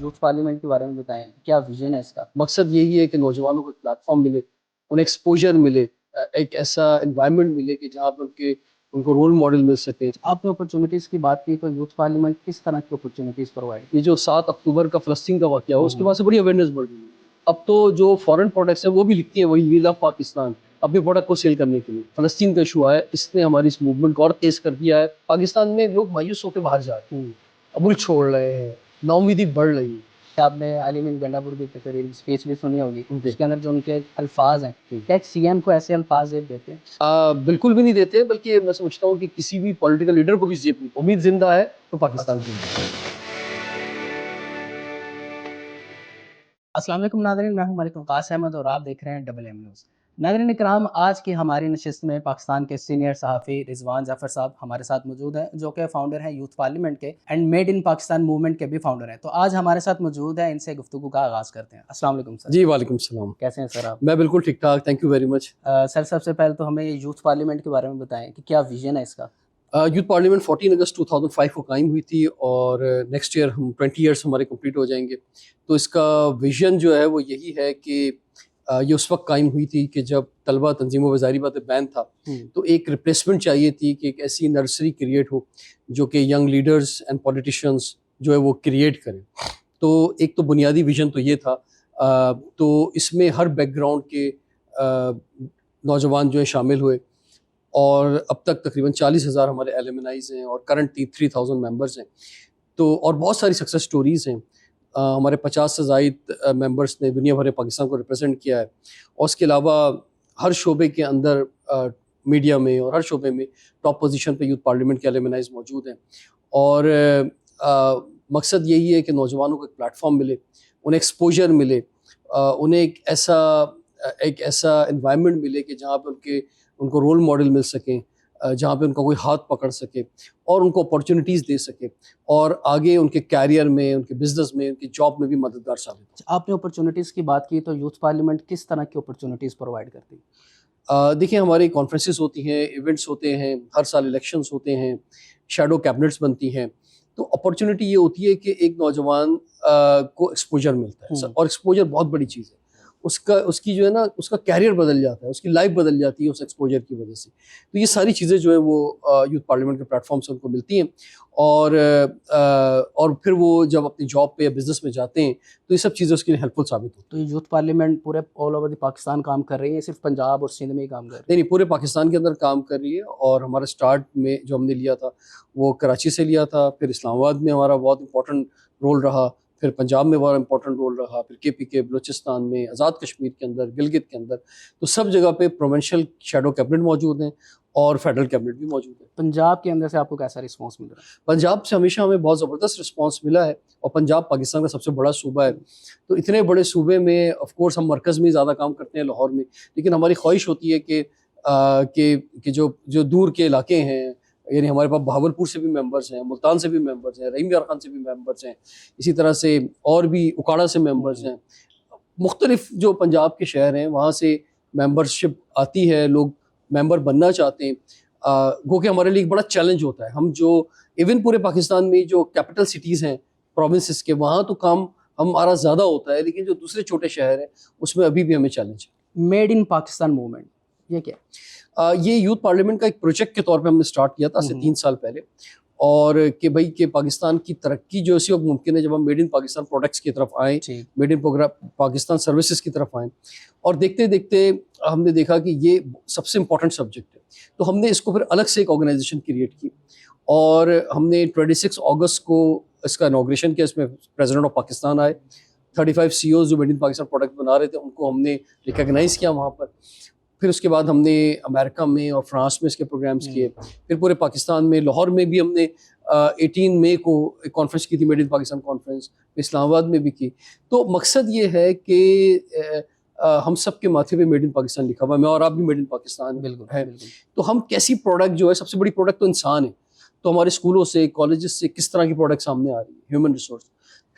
Youth parliament के बारे में बताएं, क्या विजन है इसका? मकसद यही है कि नौजवानों को एक प्लेटफॉर्म मिले, उन्हें एक्सपोजर मिले, एक ऐसा एनवायरनमेंट मिले कि जहाँ पर उनको रोल मॉडल मिल सके। आपने अपॉर्चुनिटीज की बात की, तो यूथ पार्लियामेंट किस तरह की अपॉर्चुनिटीज प्रोवाइड? ये जो 7 अक्टूबर का फलस्तीन का वाकया हो, उसके बाद से बड़ी अवेयरनेस बढ़ रही है। अब तो जो फॉरेन प्रोडक्ट्स है वो भी लिखती है वही वी लव पाकिस्तान अपने प्रोडक्ट को सेल करने के लिए। फलस्तीन का इशू है, इसने हमारी इस मूवमेंट को और तेज कर दिया है। पाकिस्तान में लोग मायूस होकर बाहर जा रहे हैं, अबुल छोड़ रहे हैं, नाउमीदी बढ़ रही है। आपने आलिम गंडापुर की तकरीर स्पीच भी सुनी होगी, उसके अंदर जो उनके अल्फाज हैं, क्या एक सीएम को ऐसे अल्फाज देते हैं? बिल्कुल भी नहीं देते, बल्कि मैं समझता हूँ कि किसी भी पॉलिटिकल लीडर को भी जेब में उम्मीद जिंदा है तो पाकिस्तान जिंदा है। अस्सलाम वालेकुम नाज़रीन, मैं हूं मलिक वक़ास अहमद और आप देख रहे हैं डबल एम न्यूज़। नाज़रीन इकराम, आज की हमारी नशिस्त में पाकिस्तान के सीनियर सहाफ़ी रिजवान ज़फ़र साहब हमारे साथ मौजूद हैं, जो कि फ़ाउंडर हैं यूथ पार्लियामेंट के and made in Pakistan movement के भी फ़ाउंडर हैं। तो आज हमारे साथ मौजूद हैं, इनसे गुफ्तगू का आगाज़ करते हैं। अस्सलाम वालेकुम सर। जी वालेकुम सलाम। कैसे हैं सर आप? मैं बिल्कुल ठीक ठाक, thank you very much. Sir सबसे पहले तो हमें ये यूथ पार्लियामेंट के बारे में बताएं कि क्या विजन है इसका? यूथ पार्लियामेंट 14 अगस्त 2005 को कायम हुई थी और नेक्स्ट ईयर हम 20 ईयर्स हमारे कंप्लीट हो जाएंगे। तो इसका विजन जो है वो यही है कि ये उस वक्त कायम हुई थी कि जब तलबा तंजीमों ज़ाहिर बात है बैन था, तो एक रिप्लेसमेंट चाहिए थी कि एक ऐसी नर्सरी क्रिएट हो जो कि यंग लीडर्स एंड पॉलिटिशियंस जो है वो क्रिएट करें। तो एक तो बुनियादी विजन तो ये था। तो इसमें हर बैकग्राउंड के नौजवान जो है शामिल हुए और अब तक तकरीबन 40,000 हमारे एलुमनाइज हैं और करंट 3,000 मेंबर्स हैं। तो और बहुत सारी सक्सेस स्टोरीज़ हैं। हमारे 50 से ज़ायद मेंबर्स ने दुनिया भर में पाकिस्तान को रिप्रेजेंट किया है और उसके अलावा हर शोबे के अंदर मीडिया में और हर शोबे में टॉप पोजीशन पे यूथ पार्लियामेंट के एलुमनाइज मौजूद हैं। और मकसद यही है कि नौजवानों को एक प्लेटफॉर्म मिले, उन्हें एक्सपोजर मिले, उन्हें एक ऐसा एनवायरनमेंट मिले कि जहाँ पे उनको रोल मॉडल मिल सकें, जहाँ पे उनका कोई हाथ पकड़ सके और उनको अपॉर्चुनिटीज़ दे सके और आगे उनके कैरियर में, उनके बिजनेस में, उनकी जॉब में भी मददगार साबित हो। आपने अपॉर्चुनिटीज़ की बात की, तो यूथ पार्लियामेंट किस तरह की अपॉर्चुनिटीज़ प्रोवाइड करती है? देखिए हमारी कॉन्फ्रेंसेस होती हैं, इवेंट्स होते हैं, हर साल इलेक्शंस होते हैं, शैडो कैबिनेट्स बनती हैं। तो अपॉर्चुनिटी ये होती है कि एक नौजवान को एक्सपोजर मिलता है और एक्सपोजर बहुत बड़ी चीज़ है। उसकी जो है ना उसका कैरियर बदल जाता है, उसकी लाइफ बदल जाती है उस एक्सपोजर की वजह से। तो ये सारी चीज़ें जो है वो यूथ पार्लियामेंट के प्लेटफॉर्म से उनको मिलती हैं और फिर वो जब अपनी जॉब पे या बिजनेस में जाते हैं तो ये सब चीज़ें उसके लिए हेल्पफुल साबित होती हैं। तो ये यूथ पार्लियामेंट पूरे ऑल ओवर द पाकिस्तान काम कर रही है, सिर्फ पंजाब और सिंध में ही काम कर रही है? नहीं, पूरे पाकिस्तान के अंदर काम कर रही है और हमारा स्टार्ट में जो हमने लिया था वो कराची से लिया था, फिर इस्लामाबाद में हमारा बहुत इंपॉर्टेंट रोल रहा, फिर पंजाब में बड़ा इंपॉर्टेंट रोल रहा, फिर केपीके बलूचिस्तान में, आज़ाद कश्मीर के अंदर, गिलगित के अंदर। तो सब जगह पे प्रोविंशियल शैडो कैबिनेट मौजूद हैं और फेडरल कैबिनेट भी मौजूद है। पंजाब के अंदर से आपको कैसा रिस्पॉन्स मिल रहा है? पंजाब से हमेशा हमें बहुत ज़बरदस्त रिस्पॉन्स मिला है और पंजाब पाकिस्तान का सबसे बड़ा सूबा है। तो इतने बड़े सूबे में ऑफ कोर्स हम मरकज़ में ज़्यादा काम करते हैं लाहौर में, लेकिन हमारी ख्वाहिश होती है कि जो दूर के इलाके हैं, यानी हमारे पास बहावलपुर से भी मेंबर्स हैं, मुल्तान से भी मेंबर्स हैं, रहीम यार खान से भी मेंबर्स हैं, इसी तरह से और भी उकाड़ा से मेंबर्स हैं। मुख्तलिफ जो पंजाब के शहर हैं वहाँ से मेंबरशिप आती है, लोग मेंबर बनना चाहते हैं। गो कि हमारे लिए एक बड़ा चैलेंज होता है। हम जो इवन पूरे पाकिस्तान में जो कैपिटल सिटीज़ हैं प्रोविंसेस के, वहाँ तो काम हमारा ज़्यादा होता है, लेकिन जो दूसरे छोटे शहर हैं उसमें अभी भी हमें चैलेंज है। मेड इन पाकिस्तान मूवमेंट ये क्या है? ये यूथ पार्लियामेंट का एक प्रोजेक्ट के तौर पे हमने स्टार्ट किया था आज से 3 साल पहले और कि भाई कि पाकिस्तान की तरक्की जो इसी वक्त मुमकिन है जब हम मेड इन पाकिस्तान प्रोडक्ट्स की तरफ आएँ, मेड इन पाकिस्तान सर्विसेज की तरफ आएँ और देखते देखते हमने देखा कि ये सबसे इम्पोर्टेंट सब्जेक्ट है। तो हमने इसको फिर अलग से एक ऑर्गेनाइजेशन क्रिएट की और हमने 26 अगस्त को इसका इनॉग्रेशन किया। इसमें प्रेसिडेंट ऑफ पाकिस्तान आए, 35 CEOs जो मेड इन पाकिस्तान प्रोडक्ट बना रहे थे उनको हमने रिकॉग्नाइज़ किया वहाँ पर। फिर उसके बाद हमने अमेरिका में और फ्रांस में इसके प्रोग्राम्स किए। फिर पूरे पाकिस्तान में लाहौर में भी हमने 18 मई को एक कॉन्फ्रेंस की थी, made in Pakistan conference, Islamabad में भी की। तो मकसद ये है कि हम सब के माथे पे मेड इन पाकिस्तान लिखा हुआ है, मैं और आप भी मेड इन पाकिस्तान है। तो हम कैसी प्रोडक्ट जो है, सबसे बड़ी प्रोडक्ट तो इंसान है, तो हमारे स्कूलों से, कॉलेजेस से किस तरह की प्रोडक्ट सामने आ रही है, ह्यूमन रिसोर्स।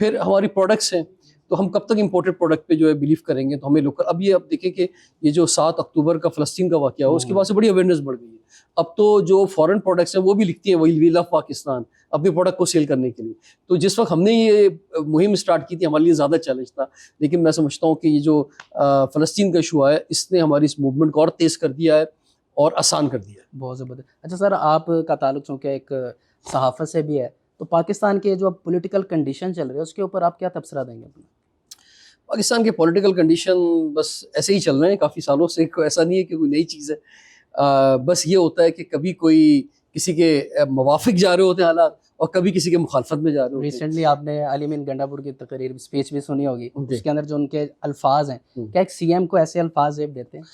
फिर हमारी प्रोडक्ट्स हैं, तो हम कब तक इंपोर्टेड प्रोडक्ट पे जो है बिलीव करेंगे, तो हमें लोकल, अब ये आप देखें कि ये जो 7 अक्टूबर का फ़लस्तीन का वाक़या हो, उसके बाद से बड़ी अवेयरनेस बढ़ गई है। अब तो जो फॉरेन प्रोडक्ट्स हैं वो भी लिखती हैं वही वी लव पाकिस्तान अपने प्रोडक्ट को सेल करने के लिए। तो जिस वक्त हमने ये मुहिम स्टार्ट की थी, हमारे लिए ज़्यादा चैलेंज था, लेकिन मैं समझता हूँ कि ये जो फ़लस्तीन का इशू है, इसने हमारी इस मूवमेंट को और तेज़ कर दिया है और आसान कर दिया है। बहुत ज़बरदस्त। अच्छा सर, आपका ताल्लुक चूँकि एक सहाफ़त से भी है, तो पाकिस्तान के जो पॉलिटिकल कंडीशन चल रहे हैं उसके ऊपर आप क्या तबसरा देंगे अपना? पाकिस्तान के पॉलिटिकल कंडीशन बस ऐसे ही चल रहे हैं काफ़ी सालों से, कोई ऐसा नहीं है कि कोई नई चीज़ है। बस ये होता है कि कभी कोई किसी के मुवाफ़िक जा रहे होते हैं हालात, और कभी किसी के मुखालफत में जा रहे होते हैं। रिसेंटली आपने अली मीन गंडापुर की तकरीर स्पीच भी सुनी होगी, जी। उसके अंदर जो उनके अल्फाज हैं, क्या एक सीएम को ऐसे अल्फाज जेब देते हैं?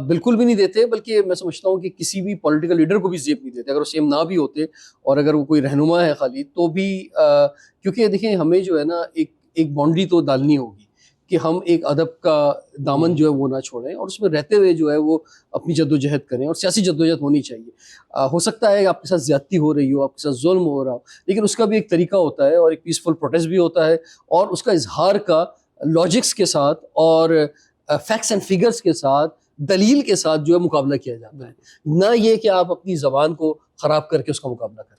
बिल्कुल भी नहीं देते, बल्कि मैं समझता हूँ कि किसी भी पॉलिटिकल लीडर को भी जेब नहीं देते। अगर वो सीएम ना भी होते और अगर वो कोई रहनुमा है खाली, तो भी क्योंकि देखिए हमें जो है ना एक बाउंड्री तो डालनी होगी कि हम एक अदब का दामन जो है वो ना छोड़ें, और उसमें रहते हुए जो है वो अपनी जद्दोजहद करें, और सियासी जद्दोजहद होनी चाहिए। हो सकता है आपके साथ ज़्यादती हो रही हो, आपके साथ जुल्म हो रहा हो, लेकिन उसका भी एक तरीका होता है, और एक पीसफुल प्रोटेस्ट भी होता है, और उसका इजहार का लॉजिक्स के साथ और फैक्ट्स एंड फिगर्स के साथ, दलील के साथ जो है मुकाबला किया जाता है, ना ये कि आप अपनी ज़बान को ख़राब करके उसका मुकाबला करें।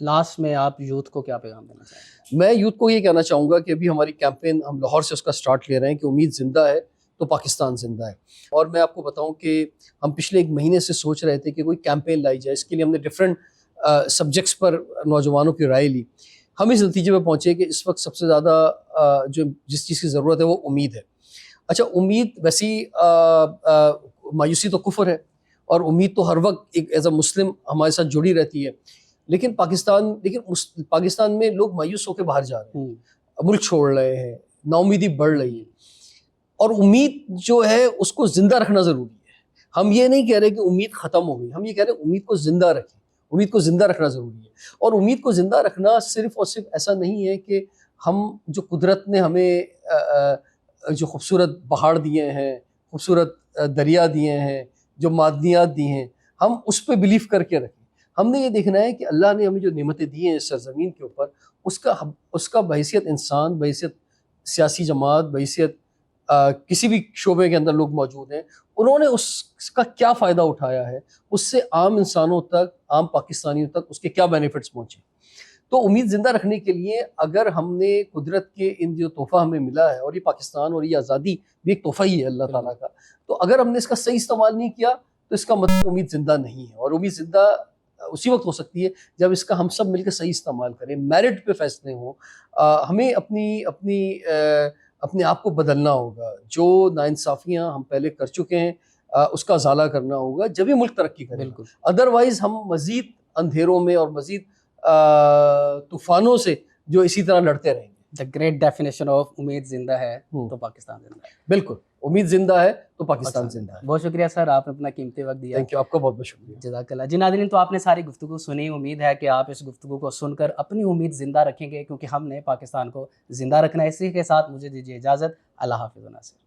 लास्ट में आप यूथ को क्या पैगाम देना चाहेंगे? मैं यूथ को ये कहना चाहूँगा कि अभी हमारी कैंपेन हम लाहौर से उसका स्टार्ट ले रहे हैं कि उम्मीद ज़िंदा है तो पाकिस्तान ज़िंदा है। और मैं आपको बताऊँ कि हम पिछले 1 महीने से सोच रहे थे कि कोई कैंपेन लाई जाए। इसके लिए हमने डिफरेंट सब्जेक्ट्स पर नौजवानों की राय ली। हम इस नतीजे पर पहुँचे कि इस वक्त सबसे ज़्यादा जो जिस चीज़ की ज़रूरत है वो उम्मीद है। अच्छा, उम्मीद वैसी मायूसी तो कुफ्र है, और उम्मीद तो हर वक्त एक एज अ मुस्लिम हमारे साथ जुड़ी रहती है। लेकिन पाकिस्तान में लोग मायूस होकर बाहर जा रहे हैं, मुल्क छोड़ रहे हैं, नाउमीदी बढ़ रही है, और उम्मीद जो है उसको ज़िंदा रखना ज़रूरी है। हम ये नहीं कह रहे कि उम्मीद ख़त्म हो गई, हम ये कह रहे हैं उम्मीद को ज़िंदा रखें, उम्मीद को ज़िंदा रखना ज़रूरी है। और उम्मीद को ज़िंदा रखना सिर्फ़ और सिर्फ ऐसा नहीं है कि हम जो कुदरत ने हमें जो खूबसूरत पहाड़ दिए हैं, खूबसूरत दरिया दिए हैं, जो मादनियात दी हैं, हम उस पे बिलीव करके रखें। हमने ये देखना है कि अल्लाह ने हमें जो नेमतें दी हैं इस सरज़मीन के ऊपर, उसका बहैसियत इंसान, बहैसियत सियासी जमात, बहैसियत किसी भी शोबे के अंदर लोग मौजूद हैं, उन्होंने उसका क्या फ़ायदा उठाया है, उससे आम इंसानों तक, आम पाकिस्तानियों तक उसके क्या बेनिफिट्स पहुँचे। तो उम्मीद ज़िंदा रखने के लिए अगर हमने कुदरत के इन जो तोहफ़ा हमें मिला है, और ये पाकिस्तान और ये आज़ादी भी एक तोहफ़ा ही है अल्लाह ताला का, तो अगर हमने इसका सही इस्तेमाल नहीं किया तो इसका मतलब उम्मीद ज़िंदा नहीं है। और उम्मीद ज़िंदा उसी वक्त हो सकती है जब इसका हम सब मिलकर सही इस्तेमाल करें, मेरिट पे फैसले हों। हमें अपने आप को बदलना होगा। जो नाइंसाफ़ियाँ हम पहले कर चुके हैं उसका ज़ाला करना होगा, जब ये मुल्क तरक्की करेगा। बिल्कुल। अदरवाइज़ हम मज़ीद अंधेरों में और मज़ीद तूफ़ानों से जो इसी तरह लड़ते रहेंगे। द ग्रेट डेफिनेशन ऑफ उम्मीद जिंदा है तो पाकिस्तान जिंदा है। बिल्कुल, उम्मीद ज़िंदा है तो पाकिस्तान ज़िंदा है। बहुत शुक्रिया सर, आपने अपना कीमती वक्त दिया। थैंक यू, आपका बहुत बहुत शुक्रिया। जज़ाकल्लाह। जी नाज़रीन, तो आपने सारी गुफ्तगू सुनी। उम्मीद है कि आप इस गुफ्तगू को सुनकर अपनी उम्मीद ज़िंदा रखेंगे, क्योंकि हमने पाकिस्तान को ज़िंदा रखना है। इसी के साथ मुझे दीजिए इजाज़त। अल्लाह हाफ़िज़।